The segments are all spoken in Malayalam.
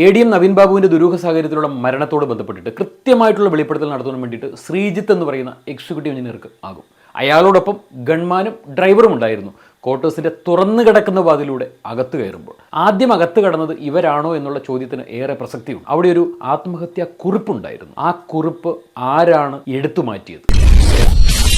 ADM നവീൻ ബാബുവിന്റെ ദുരൂഹ സാഹചര്യത്തിലുള്ള മരണത്തോട് ബന്ധപ്പെട്ടിട്ട് കൃത്യമായിട്ടുള്ള വെളിപ്പെടുത്തൽ നടത്താൻ വേണ്ടിയിട്ട് ശ്രീജിത്ത് എന്ന് പറയുന്ന എക്സിക്യൂട്ടീവ് എഞ്ചിനീയർക്ക് ആകും. അയാളോടൊപ്പം ഗൺമാനും ഡ്രൈവറും ഉണ്ടായിരുന്നു. ക്വാർട്ടേഴ്സിന്റെ തുറന്നു കിടക്കുന്ന വാതിലൂടെ അകത്ത് കയറുമ്പോൾ ആദ്യം അകത്ത് കടന്നത് ഇവരാണോ എന്നുള്ള ചോദ്യത്തിന് ഏറെ പ്രസക്തിയുണ്ട്. അവിടെ ഒരു ആത്മഹത്യാ കുറിപ്പുണ്ടായിരുന്നു. ആ കുറിപ്പ് ആരാണ് എടുത്തു മാറ്റിയത്?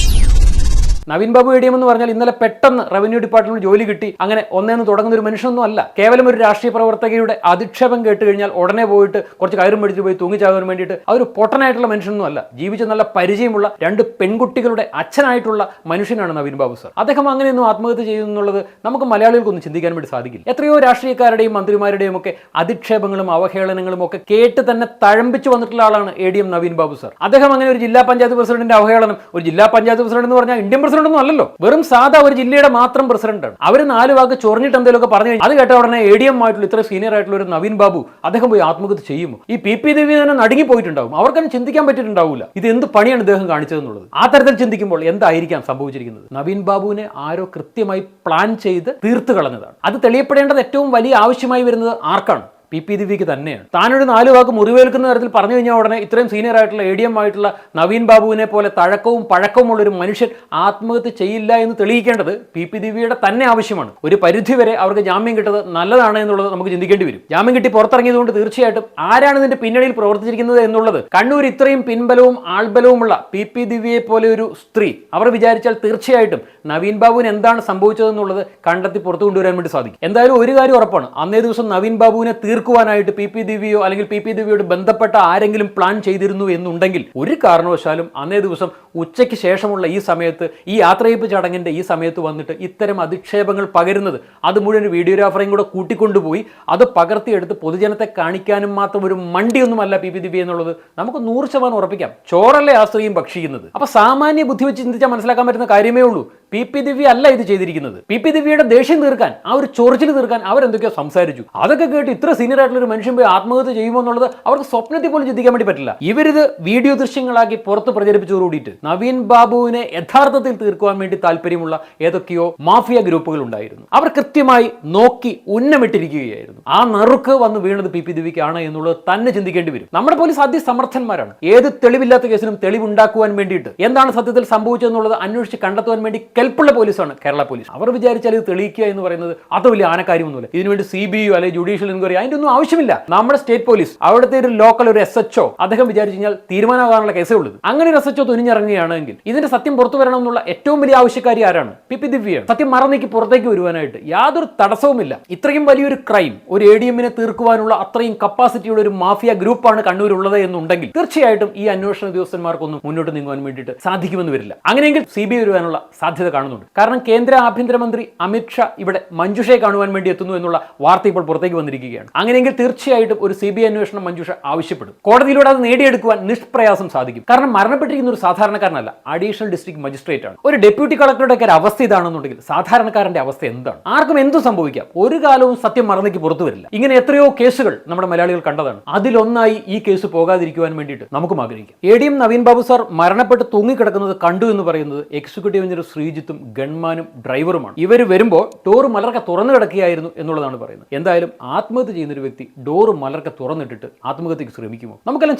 നവീൻ ബാബു ADM എന്ന് പറഞ്ഞാൽ ഇന്നലെ പെട്ടെന്ന് റവന്യൂ ഡിപ്പാർട്ട്മെന്റ് ജോലി കിട്ടി അങ്ങനെ ഒന്നേന്ന് തുടങ്ങുന്ന ഒരു മനുഷ്യനൊന്നും അല്ല. കേവലം ഒരു രാഷ്ട്രീയ പ്രവർത്തകയുടെ അധിക്ഷേപം കേട്ട് കഴിഞ്ഞാൽ ഉടനെ പോയിട്ട് കുറച്ച് കയറും മേടിച്ച് പോയി തൂങ്ങിച്ചാകാൻ വേണ്ടിയിട്ട് അതൊരു പൊട്ടനായിട്ടുള്ള മനുഷ്യനൊന്നും അല്ല. ജീവിച്ച നല്ല പരിചയമുള്ള 2 പെൺകുട്ടികളുടെ അച്ഛനായിട്ടുള്ള മനുഷ്യനാണ് നവീൻ ബാബു സർ. അദ്ദേഹം അങ്ങനെയൊന്നും ആത്മഹത്യ ചെയ്യുന്നുള്ളത് നമുക്ക് മലയാളികൾക്കൊന്നും ചിന്തിക്കാൻ വേണ്ടി സാധിക്കില്ല. എത്രയോ രാഷ്ട്രീയക്കാരുടെയും മന്ത്രിമാരുടെയും ഒക്കെ അധിക്ഷേപങ്ങളും അവഹേളനങ്ങളും ഒക്കെ കേട്ട് തന്നെ തഴമ്പിച്ചു വന്നിട്ടുള്ള ആളാണ് ADM നവീൻ ബാബു സർ. അദ്ദേഹം അങ്ങനെ ഒരു ജില്ലാ പഞ്ചായത്ത് പ്രസിഡന്റിന്റെ അവഹേളനം, ഒരു ജില്ലാ പഞ്ചായത്ത് പ്രസിഡന്റ് എന്ന് പറഞ്ഞാൽ ഇന്ത്യൻ ഒന്നും അല്ലല്ലോ, വെറും സാധാ ഒരു ജില്ലയുടെ മാത്രം പ്രസിഡന്റാണ്. അവർ 4 വാക്ക് ചൊറിഞ്ഞിട്ട് എന്തെങ്കിലുമൊക്കെ പറഞ്ഞു കഴിഞ്ഞാൽ അത് കേട്ട ഉടനെ ADM ആയിട്ടുള്ള ഇത്ര സീനിയർ ആയിട്ടുള്ള ഒരു നവീൻ ബാബു അദ്ദേഹം പോയി ആത്മഹത്യ ചെയ്യുമോ? ഈ PP ദേവി തന്നെ നടുങ്ങി പോയിട്ടുണ്ടാവും. അവർക്കൊന്നും ചിന്തിക്കാൻ പറ്റിയിട്ടുണ്ടാവില്ല ഇത് എന്ത് പണിയാണ് ഇദ്ദേഹം കാണിച്ചതെന്നുള്ളത്. ആ തരത്തിൽ ചിന്തിക്കുമ്പോൾ എന്തായിരിക്കാം സംഭവിച്ചിരിക്കുന്നത്? നവീൻ ബാബുവിനെ ആരോ കൃത്യമായി പ്ലാൻ ചെയ്ത് തീർത്തു കളഞ്ഞതാണ്. അത് തെളിയപ്പെടേണ്ടത് ഏറ്റവും വലിയ ആവശ്യമായി വരുന്നത് ആർക്കാണ്? PP ദേവിക്ക് തന്നെയാണ്. താനൊരു 4 വാക്ക് മുറിവേൽക്കുന്ന തരത്തിൽ പറഞ്ഞു കഴിഞ്ഞാൽ ഉടനെ ഇത്രയും സീനിയർ ആയിട്ടുള്ള ADM ആയിട്ടുള്ള നവീൻ ബാബുവിനെ പോലെ തഴക്കവും പഴക്കവും ഉള്ളൊരു മനുഷ്യൻ ആത്മഹത്യ ചെയ്യില്ല എന്ന് തെളിയിക്കേണ്ടത് PP ദേവിയുടെ തന്നെ ആവശ്യമാണ്. ഒരു പരിധിവരെ അവർക്ക് ജാമ്യം കിട്ടത് നല്ലതാണ് എന്നുള്ളത് നമുക്ക് ചിന്തിക്കേണ്ടി വരും. ജാമ്യം കിട്ടി പുറത്തിറങ്ങിയതുകൊണ്ട് തീർച്ചയായിട്ടും ആരാണ് ഇതിന്റെ പിന്നണിയിൽ പ്രവർത്തിച്ചിരിക്കുന്നത് എന്നുള്ളത് കണ്ണൂർ ഇത്രയും പിൻബലവും ആൾബലവുമുള്ള PP ദേവിയെ പോലെ ഒരു സ്ത്രീ അവർ വിചാരിച്ചാൽ തീർച്ചയായിട്ടും നവീൻ ബാബുവിന് എന്താണ് സംഭവിച്ചതെന്നുള്ളത് കണ്ടെത്തി പുറത്തു കൊണ്ടുവരാൻ വേണ്ടി സാധിക്കും. എന്തായാലും ഒരു കാര്യം ഉറപ്പാണ്, അന്നേ ദിവസം നവീൻ ബാബുവിനെ തീർക്കുവാനായിട്ട് PP ദേവിയോ അല്ലെങ്കിൽ PP ദേവിയോട് ബന്ധപ്പെട്ട ആരെങ്കിലും പ്ലാൻ ചെയ്തിരുന്നു എന്നുണ്ടെങ്കിൽ ഒരു കാരണവശാലും അന്നേ ദിവസം ഉച്ചയ്ക്ക് ശേഷമുള്ള ഈ സമയത്ത്, ഈ യാത്രയപ്പ് ചടങ്ങിന്റെ ഈ സമയത്ത് വന്നിട്ട് ഇത്തരം അധിക്ഷേപങ്ങൾ പകരുന്നത് അത് മുഴുവൻ വീഡിയോഗ്രാഫറേയും കൂടെ കൂട്ടിക്കൊണ്ടുപോയി അത് പകർത്തിയെടുത്ത് പൊതുജനത്തെ കാണിക്കാനും മാത്രം ഒരു മണ്ടിയൊന്നുമല്ല PP ദേവി എന്നുള്ളത് നമുക്ക് 100% ഉറപ്പിക്കാം. ചോറല്ലേ ആ സ്ത്രീയും ഭക്ഷിക്കുന്നത്. അപ്പൊ സാമാന്യ ബുദ്ധി വെച്ച് ചിന്തിച്ചാൽ മനസ്സിലാക്കാൻ പറ്റുന്ന കാര്യമേ ഉള്ളൂ, PP ദേവി അല്ല ഇത് ചെയ്തിരിക്കുന്നത്. PP ദേവിയുടെ ദേഷ്യം തീർക്കാൻ, ആ ഒരു ചൊറിച്ചിൽ തീർക്കാൻ അവരെന്തൊക്കെയോ സംസാരിച്ചു. അതൊക്കെ കേട്ട് ഇത്ര സീനിയർ ആയിട്ടുള്ള ഒരു മനുഷ്യൻ പോയി ആത്മഹത്യ ചെയ്യുമോ എന്നുള്ളത് അവർക്ക് സ്വപ്നത്തിൽ പോലും ചിന്തിക്കാൻ വേണ്ടി പറ്റില്ല. ഇവരിത് വീഡിയോ ദൃശ്യങ്ങളാക്കി പുറത്ത് പ്രചരിപ്പിച്ചതോടുകൂടിയിട്ട് നവീൻ ബാബുവിനെ യഥാർത്ഥത്തിൽ തീർക്കുവാൻ വേണ്ടി താല്പര്യമുള്ള ഏതൊക്കെയോ മാഫിയ ഗ്രൂപ്പുകൾ ഉണ്ടായിരുന്നു. അവർ കൃത്യമായി നോക്കി ഉന്നമിട്ടിരിക്കുകയായിരുന്നു. ആ നറുക്ക് വന്ന് വീണത് PP ദേവിക്കാണ് എന്നുള്ളത് തന്നെ ചിന്തിക്കേണ്ടി വരും. നമ്മുടെ പോലീസ് അതിസമർത്ഥന്മാരാണ്. ഏത് തെളിവില്ലാത്ത കേസിനും തെളിവുണ്ടാക്കുവാൻ വേണ്ടിയിട്ട് എന്താണ് സത്യത്തിൽ സംഭവിച്ചതെന്നുള്ളത് അന്വേഷിച്ച് കണ്ടെത്തുവാൻ വേണ്ടി കെൽപ്പുള്ള പോലീസാണ് കേരള പോലീസ്. അവർ വിചാരിച്ചാൽ ഇത് തെളിയിക്കുക എന്ന് പറയുന്നത് അത് വലിയ ആനക്കാര്യമൊന്നുമില്ല. ഇതിനുവേണ്ടി CBI അല്ലെങ്കിൽ ജുഡീഷ്യൽ എൻക്വയറി അതിന്റെ ഒന്നും ആവശ്യമില്ല. നമ്മുടെ സ്റ്റേറ്റ് പോലീസ്, അവിടുത്തെ ഒരു ലോക്കൽ ഒരു SHO അദ്ദേഹം വിചാരിച്ചു കഴിഞ്ഞാൽ തീരുമാനമാകാനുള്ള കേസേ ഉള്ളത്. അങ്ങനെ ഒരു SHO തുനിഞ്ഞിറങ്ങുകയാണെങ്കിൽ ഇതിന്റെ സത്യം പുറത്തു വരണം എന്നുള്ള ഏറ്റവും വലിയ ആവശ്യക്കാരി ആരാണ്? PP ദേവിയാണ്. സത്യം മറന്നേക്ക് പുറത്തേക്ക് വരുവാനായിട്ട് യാതൊരു തടസ്സവുമില്ല. ഇത്രയും വലിയൊരു ക്രൈം ഒരു ADMനെ തീർക്കുവാനുള്ള അത്രയും കപ്പാസിറ്റിയുള്ള ഒരു മാഫിയ ഗ്രൂപ്പാണ് കണ്ണൂരുള്ളത് എന്നുണ്ടെങ്കിൽ തീർച്ചയായിട്ടും ഈ അന്വേഷണ ഉദ്യോഗസ്ഥന്മാർക്കൊന്നും മുന്നോട്ട് നീങ്ങുവാൻ വേണ്ടിയിട്ട് സാധിക്കുമെന്ന് വരില്ല. അങ്ങനെയെങ്കിൽ CBI വരുവാനുള്ള സാധ്യത കാണുന്നുണ്ട്. കാരണം കേന്ദ്ര ആഭ്യന്തരമന്ത്രി അമിത് ഷാ ഇവിടെ മഞ്ജുഷയെ കാണുവാൻ വേണ്ടി എത്തുന്നു എന്നുള്ള വാർത്ത ഇപ്പോൾ പുറത്തേക്ക് വന്നിരിക്കുകയാണ്. അങ്ങനെയെങ്കിൽ തീർച്ചയായിട്ടും ഒരു CBI അന്വേഷണം മഞ്ജുഷ ആവശ്യപ്പെടും. കോടതിയിലൂടെ അത് നേടിയെടുക്കുവാൻ നിഷ്പ്രയാസം സാധിക്കും. കാരണം മരണപ്പെട്ടിരിക്കുന്ന ഒരു സാധാരണക്കാരനല്ല, അഡീഷണൽ ഡിസ്ട്രിക്ട് മജിസ്ട്രേറ്റ് ആണ്. ഒരു ഡെപ്യൂട്ടി കളക്ടറുടെ ഒക്കെ അവസ്ഥ ഇതാണെന്നുണ്ടെങ്കിൽ സാധാരണക്കാരന്റെ അവസ്ഥ എന്താണ്? ആർക്കും എന്തും സംഭവിക്കാം. ഒരു കാലവും സത്യം മറന്നേക്ക് പുറത്തു വരില്ല. ഇങ്ങനെ എത്രയോ കേസുകൾ നമ്മുടെ മലയാളികൾ കണ്ടതാണ്. അതിലൊന്നായി ഈ കേസ് പോകാതിരിക്കുവാൻ വേണ്ടിയിട്ട് നമുക്കും ആഗ്രഹിക്കാം. ADM നവീൻ ബാബു സാർ മരണപ്പെട്ട് തൂങ്ങിക്കിടക്കുന്നത് കണ്ടു എന്ന് പറയുന്നത് എക്സിക്യൂട്ടീവ് എഞ്ചിനീയർ ശ്രീജിത്തും ഗൺമാനും ഡ്രൈവറുമാണ്. ഇവർ വരുമ്പോൾ ഡോറ് മലർക്കെ തുറന്നു കിടക്കുകയായിരുന്നു എന്നുള്ളതാണ് പറയുന്നത്. എന്തായാലും ആത്മഹത്യ ചെയ്യുന്ന ഒരു വ്യക്തി ഡോറ് മലർക്കെ തുറന്നിട്ടിട്ട് ആത്മഹത്യക്ക് ശ്രമിക്കുമോ? നമുക്കെല്ലാം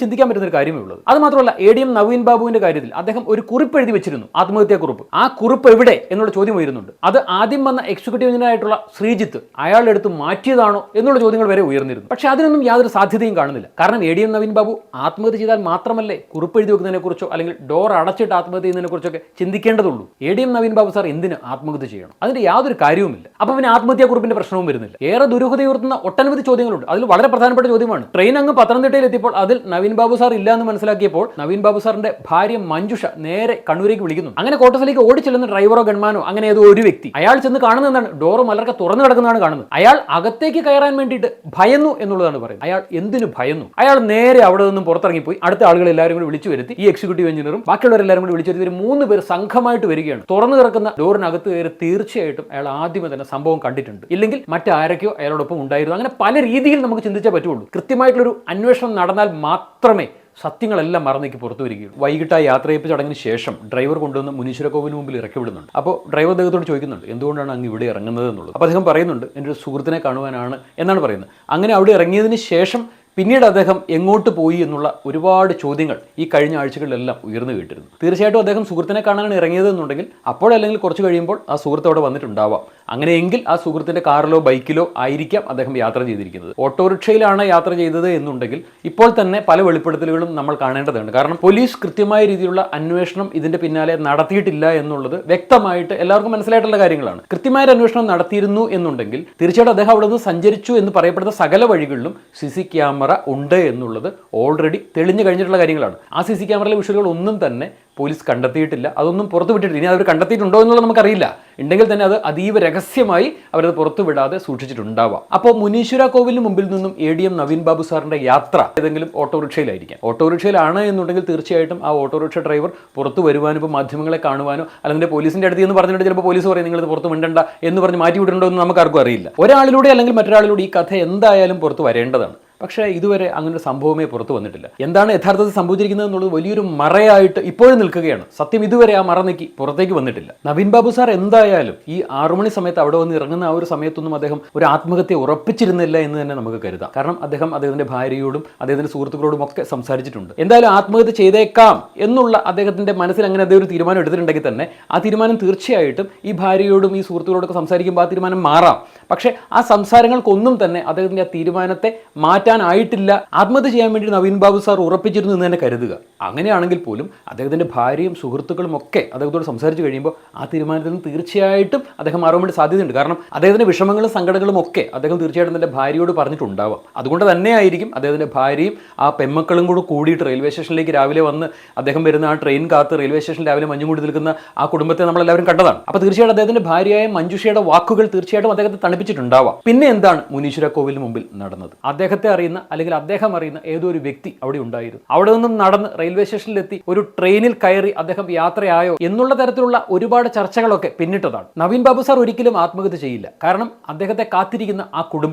ചിന്തിക്കാൻ പറ്റുന്ന ഒരു കാര്യമേ ഉള്ളത്. അത് മാത്രമല്ല ADM നവീൻ ബാബുവിന്റെ കാര്യത്തിൽ അദ്ദേഹം ഒരു കുറിപ്പ് എഴുതി വെച്ചിരുന്നു, ആത്മഹത്യാ കുറിപ്പ്. ആ കുറിപ്പ് എവിടെ എന്നുള്ള ചോദ്യം ഉയരുന്നുണ്ട്. അത് ആദ്യം വന്ന എക്സിക്യൂട്ടീവ് എഞ്ചിനീയർ ആയിട്ടുള്ള ശ്രീജിത്ത് അയാളുടെ അടുത്ത് മാറ്റിയതാണോ എന്നുള്ള ചോദ്യങ്ങൾ വരെ ഉയർന്നിരുന്നു. പക്ഷേ അതിനൊന്നും യാതൊരു സാധ്യതയും കാണുന്നില്ല. കാരണം ADM നവീൻ ബാബു ആത്മഹത്യ ചെയ്താൽ മാത്രമല്ലേ കുറിപ്പ് എഴുതി വെക്കുന്നതിനെ കുറിച്ചോ അല്ലെങ്കിൽ ഡോർ അടച്ചിട്ട് ആത്മഹത്യ ചെയ്യുന്നതിനെ കുറിച്ചൊക്കെ ചിന്തിക്കേണ്ടതുള്ളൂ. ADM നവീൻ ബാബു സാർ എന്തിന് ആത്മഹത്യ ചെയ്യണം? അതിന്റെ യാതൊരു കാര്യവുമില്ല. അപ്പൊ പിന്നെ ആത്മഹത്യാ കുറിപ്പിന്റെ പ്രശ്നവും വരുന്നില്ല. ഏറെ ദുരൂഹതയുയർത്തുന്ന ഒട്ടനവധി ചോദ്യങ്ങളുണ്ട്. അതിൽ വളരെ പ്രധാനപ്പെട്ട ചോദ്യമാണ് ട്രെയിൻ അങ്ങ് പത്തനംതിട്ടയിൽ എത്തിയപ്പോൾ അതിൽ നവീൻ ബാബു സാർ ഇല്ല എന്ന് മനസ്സിലാക്കിയപ്പോൾ നവീൻ ബാബു സാറിന്റെ ഭാര്യ മഞ്ജുഷ നേരെ കണ്ണൂരേക്ക് വിളിക്കുന്നു. അങ്ങനെ ക്വാർട്ടേഴ്സിലേക്ക് ഓടിച്ചെല്ലുന്ന ഡ്രൈവറോ ഗൺമാനോ അങ്ങനെ ഏതോ ഒരു വ്യക്തി അയാൾ ചെന്ന് കാണുന്നത് എന്താണ്? ഡോറ് മലർക്കെ തുറന്നു കിടക്കുന്നതാണ് കാണുന്നത്. അയാൾ അകത്തേക്ക് കയറാൻ വേണ്ടിയിട്ട് ഭയന്നു എന്നുള്ളതാണ് പറയുന്നത്. അയാൾ എന്തിനു ഭയന്നു? അയാൾ നേരെ അവിടെ നിന്നും പുറത്തിറങ്ങിപ്പോയി അടുത്ത ആളുകൾ എല്ലാവരും കൂടി വിളിച്ചു വരുത്തി. ഈ എക്സിക്യൂട്ടീവ് എഞ്ചിനീയറും ബാക്കിയുള്ളവരെല്ലാവരും കൂടി വിളിച്ചു വരുത്തി 3 പേർ സംഘമായിട്ട് വരികയാണ്. തുറന്നു കിടക്കുന്ന ഡോറിനകത്ത് കയറി തീർച്ചയായിട്ടും അയാൾ ആദ്യമേ തന്നെ സംഭവം കണ്ടിട്ടുണ്ട്, ഇല്ലെങ്കിൽ മറ്റാരൊക്കെയോ അയാളോടൊപ്പം ഉണ്ടായിരുന്നു. അങ്ങനെ പല രീതിയിൽ നമുക്ക് ചിന്തിച്ചേ പറ്റുള്ളൂ. കൃത്യമായിട്ടുള്ളൊരു അന്വേഷണം നടന്നാൽ മാത്രമേ സത്യങ്ങളെല്ലാം മറന്നേക്ക് പുറത്തു വരികയും വൈകിട്ട് ആ യാത്രയപ്പ് ചടങ്ങിന് ശേഷം ഡ്രൈവർ കൊണ്ടുവന്ന് മുനീശ്വര കോവിലിന് മുമ്പിൽ ഇറക്കി വിടുന്നുണ്ട്. അപ്പോൾ ഡ്രൈവർ അദ്ദേഹത്തോട് ചോദിക്കുന്നുണ്ട് എന്തുകൊണ്ടാണ് അങ്ങ് ഇവിടെ ഇറങ്ങുന്നത് എന്നുള്ളത്. അപ്പോൾ അദ്ദേഹം പറയുന്നുണ്ട് എൻ്റെ ഒരു സുഹൃത്തിനെ കാണുവാനാണ് എന്നാണ് പറയുന്നത്. അങ്ങനെ അവിടെ ഇറങ്ങിയതിന് ശേഷം പിന്നീട് അദ്ദേഹം എങ്ങോട്ട് പോയി എന്നുള്ള ഒരുപാട് ചോദ്യങ്ങൾ ഈ കഴിഞ്ഞ ആഴ്ചകളിലെല്ലാം ഉയർന്നു കേട്ടിരുന്നു. തീർച്ചയായിട്ടും അദ്ദേഹം സുഹൃത്തിനെ കാണാനാണ് ഇറങ്ങിയതെന്നുണ്ടെങ്കിൽ അപ്പോഴല്ലെങ്കിൽ കുറച്ച് കഴിയുമ്പോൾ ആ സുഹൃത്ത് അവിടെ വന്നിട്ടുണ്ടാവാം. അങ്ങനെയെങ്കിൽ ആ സുഹൃത്തിൻ്റെ കാറിലോ ബൈക്കിലോ ആയിരിക്കാം അദ്ദേഹം യാത്ര ചെയ്തിരിക്കുന്നത്. ഓട്ടോറിക്ഷയിലാണ് യാത്ര ചെയ്തത് എന്നുണ്ടെങ്കിൽ ഇപ്പോൾ തന്നെ പല വെളിപ്പെടുത്തലുകളും നമ്മൾ കാണേണ്ടതുണ്ട്. കാരണം പോലീസ് കൃത്യമായ രീതിയിലുള്ള അന്വേഷണം ഇതിൻ്റെ പിന്നാലെ നടത്തിയിട്ടില്ല എന്നുള്ളത് വ്യക്തമായിട്ട് എല്ലാവർക്കും മനസ്സിലായിട്ടുള്ള കാര്യങ്ങളാണ്. കൃത്യമായ അന്വേഷണം നടത്തിയിരുന്നു എന്നുണ്ടെങ്കിൽ തീർച്ചയായിട്ടും അദ്ദേഹം അവിടെ നിന്ന് സഞ്ചരിച്ചു എന്ന് പറയപ്പെടുന്ന സകല വഴികളിലും CC ക്യാമറ ഉണ്ട് എന്നുള്ളത് ഓൾറെഡി തെളിഞ്ഞു കഴിഞ്ഞിട്ടുള്ള കാര്യങ്ങളാണ്. ആ CC ക്യാമറയിലെ വിഷയങ്ങൾ ഒന്നും തന്നെ പോലീസ് കണ്ടെത്തിയിട്ടില്ല, അതൊന്നും പുറത്തു വിട്ടിട്ടില്ല. ഇനി അവർ കണ്ടെത്തിയിട്ടുണ്ടോ എന്നുള്ളത് നമുക്കറിയില്ല. ഉണ്ടെങ്കിൽ തന്നെ അത് അതീവ രഹസ്യമായി അവരത് പുറത്തു വിടാതെ സൂക്ഷിച്ചിട്ടുണ്ടാവാം. അപ്പോൾ മുനീശ്വര കോവിലിന് മുമ്പിൽ നിന്നും ADM നവീൻ ബാബു സാറിന്റെ യാത്ര ഏതെങ്കിലും ഓട്ടോറിക്ഷയിലായിരിക്കാം. ഓട്ടോറിക്ഷയിലാണ് എന്നുണ്ടെങ്കിൽ തീർച്ചയായിട്ടും ആ ഓട്ടോറിക്ഷ ഡ്രൈവർ പുറത്തു വരുവാനോ ഇപ്പോൾ മാധ്യമങ്ങളെ കാണുവാനോ അല്ലെങ്കിൽ പോലീസിന്റെ അടുത്ത് എന്ന് പറഞ്ഞിട്ട് ചിലപ്പോൾ പോലീസ് പറയും നിങ്ങളിത് പുറത്ത് മിണ്ടണ്ട എന്ന് പറഞ്ഞ് മാറ്റി വിട്ടിട്ടുണ്ടോ എന്ന് നമുക്കാർക്കും അറിയില്ല. ഒരാളിലൂടെ അല്ലെങ്കിൽ മറ്റൊരാളിലൂടെ ഈ കഥ എന്തായാലും പുറത്ത് വരേണ്ടതാണ്. പക്ഷേ ഇതുവരെ അങ്ങനെ സംഭവമേ പുറത്തു വന്നിട്ടില്ല. എന്താണ് യഥാർത്ഥത്തിൽ സംഭവിച്ചിരിക്കുന്നത് എന്നുള്ളത് വലിയൊരു മറയായിട്ട് ഇപ്പോഴും നിൽക്കുകയാണ്. സത്യം ഇതുവരെ ആ മറ നീക്കി പുറത്തേക്ക് വന്നിട്ടില്ല. നവീൻ ബാബു സാർ എന്തായാലും ഈ 6 മണി സമയത്ത് അവിടെ വന്ന് ഇറങ്ങുന്ന ആ ഒരു സമയത്തൊന്നും അദ്ദേഹം ഒരു ആത്മഹത്യ ഉറപ്പിച്ചിരുന്നില്ല എന്ന് തന്നെ നമുക്ക് കരുതാം. കാരണം അദ്ദേഹം അദ്ദേഹത്തിന്റെ ഭാര്യയോടും അദ്ദേഹത്തിന്റെ സുഹൃത്തുക്കളോടും ഒക്കെ സംസാരിച്ചിട്ടുണ്ട്. എന്തായാലും ആത്മഹത്യ ചെയ്തേക്കാം എന്നുള്ള അദ്ദേഹത്തിന്റെ മനസ്സിൽ അങ്ങനെ അദ്ദേഹം ഒരു തീരുമാനം എടുത്തിട്ടുണ്ടെങ്കിൽ തന്നെ ആ തീരുമാനം തീർച്ചയായിട്ടും ഈ ഭാര്യയോടും ഈ സുഹൃത്തുക്കളോടൊക്കെ സംസാരിക്കുമ്പോൾ ആ തീരുമാനം മാറാം. പക്ഷേ ആ സംസാരങ്ങൾക്കൊന്നും തന്നെ അദ്ദേഹത്തിന്റെ ആ തീരുമാനത്തെ മാറ്റാനായിട്ടില്ല. ആത്മഹത്യ ചെയ്യാൻ വേണ്ടി നവീൻ ബാബു സാർ ഉറപ്പിച്ചിരുന്നു എന്ന് തന്നെ കരുതുക. അങ്ങനെയാണെങ്കിൽ പോലും അദ്ദേഹത്തിന്റെ ഭാര്യയും സുഹൃത്തുക്കളും ഒക്കെ അദ്ദേഹത്തോട് സംസാരിച്ച് കഴിയുമ്പോൾ ആ തീരുമാനത്തിൽ നിന്ന് തീർച്ചയായിട്ടും അദ്ദേഹം മാറാൻ വേണ്ടി സാധ്യതയുണ്ട്. കാരണം അദ്ദേഹത്തിന്റെ വിഷമങ്ങളും സങ്കടങ്ങളും ഒക്കെ അദ്ദേഹം തീർച്ചയായിട്ടും തന്റെ ഭാര്യയോട് പറഞ്ഞിട്ടുണ്ടാവാം. അതുകൊണ്ട് തന്നെയായിരിക്കും അദ്ദേഹത്തിന്റെ ഭാര്യയും ആ പെമ്മക്കളും കൂടെ കൂടിയിട്ട് റെയിൽവേ സ്റ്റേഷനിലേക്ക് രാവിലെ വന്ന് അദ്ദേഹം വരുന്ന ആ ട്രെയിൻ കാത്ത് റെയിൽവേ സ്റ്റേഷനിൽ രാവിലെ മഞ്ഞും കൂടി നിൽക്കുന്ന ആ കുടുംബത്തെ നമ്മളെല്ലാവരും കണ്ടതാണ്. അപ്പോൾ തീർച്ചയായിട്ടും അദ്ദേഹത്തിന്റെ ഭാര്യയായ മഞ്ജുഷയുടെ വാക്കുകൾ തീർച്ചയായിട്ടും അദ്ദേഹത്തെ തണുപ്പിച്ചിട്ടുണ്ടാവാം. പിന്നെ എന്താണ് മുനീശ്വര കോവിലിന് മുമ്പിൽ നടന്നത്? അദ്ദേഹത്തെ അറിയുന്ന അല്ലെങ്കിൽ അദ്ദേഹം അറിയുന്ന ഏതോ ഒരു വ്യക്തി അവിടെ ഉണ്ടായിരുന്നു. അവിടെ നിന്നും നടന്ന് റെയിൽവേ സ്റ്റേഷനിലെത്തി ഒരു ട്രെയിനിൽ കയറി അദ്ദേഹം യാത്രയായോ എന്നുള്ള തരത്തിലുള്ള ഒരുപാട് ചർച്ചകളൊക്കെ പിന്നിട്ടതാണ്. നവീൻ ബാബു സാർ ഒരിക്കലും ആത്മഹത്യ ചെയ്യില്ല. കാരണം അദ്ദേഹത്തെ കാത്തിരിക്കുന്ന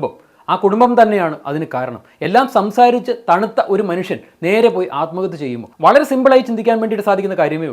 ആ കുടുംബം തന്നെയാണ് അതിന് കാരണം. എല്ലാം സംസാരിച്ച് തണുത്ത ഒരു മനുഷ്യൻ നേരെ പോയി ആത്മഹത്യ ചെയ്യുമ്പോൾ വളരെ സിമ്പിളായി ചിന്തിക്കാൻ വേണ്ടിയിട്ട് സാധിക്കുന്ന കാര്യമേ ഉള്ളൂ.